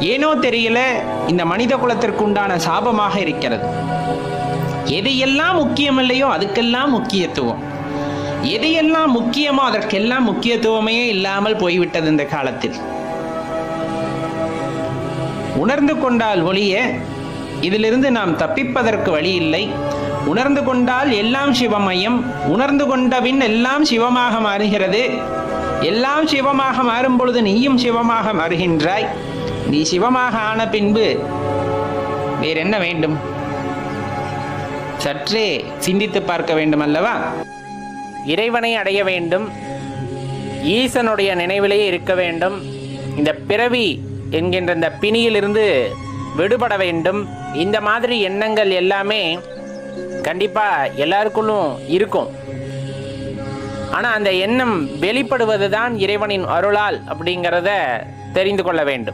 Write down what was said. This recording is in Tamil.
ஏனோ தெரியல இந்த மனித குலத்திற்கு உண்டான சாபமாக இருக்கிறது. எதையெல்லாம் முக்கியமில்லையோ அதுக்கெல்லாம் முக்கியத்துவம், எதையெல்லாம் முக்கியமோ அதற்கெல்லாம் முக்கியத்துவமே இல்லாமல் போய்விட்டது இந்த காலத்தில். உணர்ந்து கொண்டால் ஒழிய இதிலிருந்து நாம் தப்பிப்பதற்கு வழி இல்லை. உணர்ந்து கொண்டால் எல்லாம் சிவமயம், உணர்ந்து கொண்டபின் எல்லாம் சிவமாக மாறுகிறது. எல்லாம் சிவமாக மாறும் பொழுது நீயும் சிவமாக மாறுகின்றாய். நீ சிவமாக ஆன பின்பு வேறென்ன வேண்டும்? சற்றே சிந்தித்து பார்க்க வேண்டும் அல்லவா? இறைவனை அடைய வேண்டும், ஈசனுடைய நினைவிலே இருக்க வேண்டும், இந்த பிறவி என்கின்ற இந்த பிணியிலிருந்து விடுபட வேண்டும். இந்த மாதிரி எண்ணங்கள் எல்லாமே கண்டிப்பா எல்லாருக்குள்ளும் இருக்கும். ஆனா அந்த எண்ணம் வெளிப்படுவதுதான் இறைவனின் அருளால் அப்படிங்கிறத தெரிந்து கொள்ள வேண்டும்.